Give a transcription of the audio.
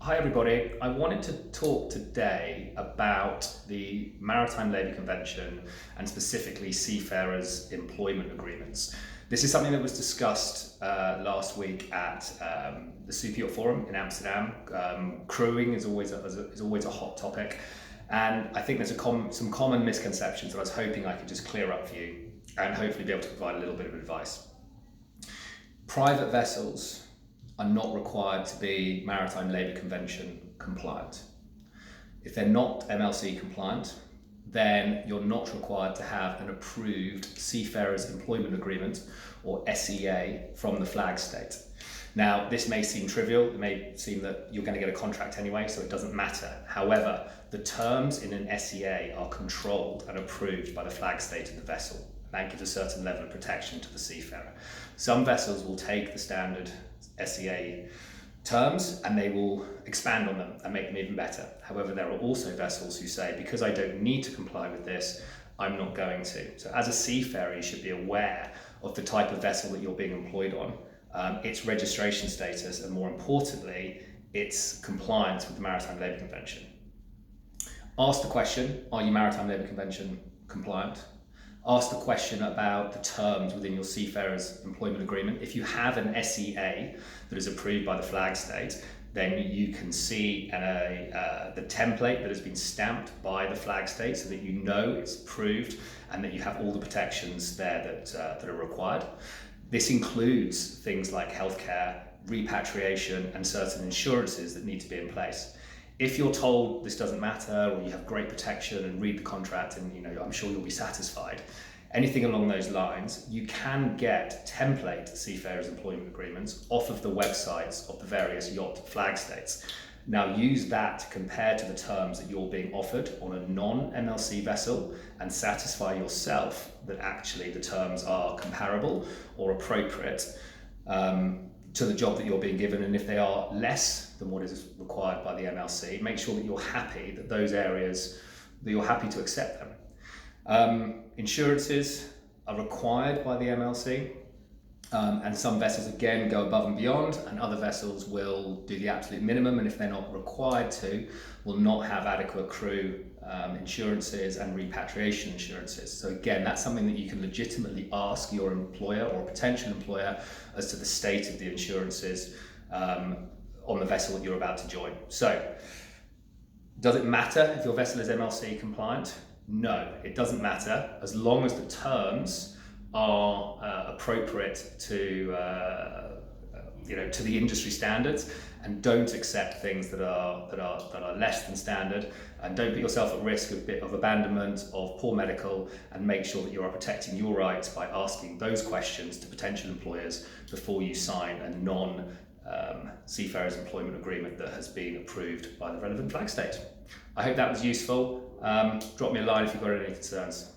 Hi everybody, I wanted to talk today about the Maritime Labour Convention and specifically Seafarers Employment Agreements. This is something that was discussed last week at the Superyacht Forum in Amsterdam. Crewing is always a hot topic, and I think there's some common misconceptions that I was hoping I could just clear up for you and hopefully be able to provide a little bit of advice. Private vessels are not required to be Maritime Labour Convention compliant. If they're not MLC compliant, then you're not required to have an approved Seafarers Employment Agreement, or SEA, from the flag state. Now, this may seem trivial, it may seem that you're going to get a contract anyway, so it doesn't matter. However, the terms in an SEA are controlled and approved by the flag state of the vessel. That gives a certain level of protection to the seafarer. Some vessels will take the standard SEA terms and they will expand on them and make them even better. However, there are also vessels who say, because I don't need to comply with this, I'm not going to. So as a seafarer, you should be aware of the type of vessel that you're being employed on, its registration status, and more importantly, its compliance with the Maritime Labour Convention. Ask the question, are you Maritime Labour Convention compliant? Ask the question about the terms within your Seafarers Employment Agreement. If you have an SEA that is approved by the flag state, then you can see the template that has been stamped by the flag state so that you know it's approved and that you have all the protections there that are required. This includes things like healthcare, repatriation, and certain insurances that need to be in place. If you're told this doesn't matter, or you have great protection and read the contract and I'm sure you'll be satisfied, anything along those lines, you can get template Seafarers Employment Agreements off of the websites of the various yacht flag states. Now use that to compare to the terms that you're being offered on a non-MLC vessel and satisfy yourself that actually the terms are comparable or appropriate to the job that you're being given, and if they are less than what is required by the MLC, make sure that you're happy that those areas, that you're happy to accept them. Insurances are required by the MLC, and some vessels again go above and beyond, and other vessels will do the absolute minimum, and if they're not required to, will not have adequate crew insurances and repatriation insurances. So again, that's something that you can legitimately ask your employer or potential employer as to the state of the insurances on the vessel that you're about to join. So, does it matter if your vessel is MLC compliant? No, it doesn't matter, as long as the terms are appropriate to the industry standards, and don't accept things that are less than standard, and don't put yourself at risk of abandonment, of poor medical, and make sure that you are protecting your rights by asking those questions to potential employers before you sign a non-Seafarers Employment Agreement that has been approved by the relevant flag state. I hope that was useful. Drop me a line if you've got any concerns.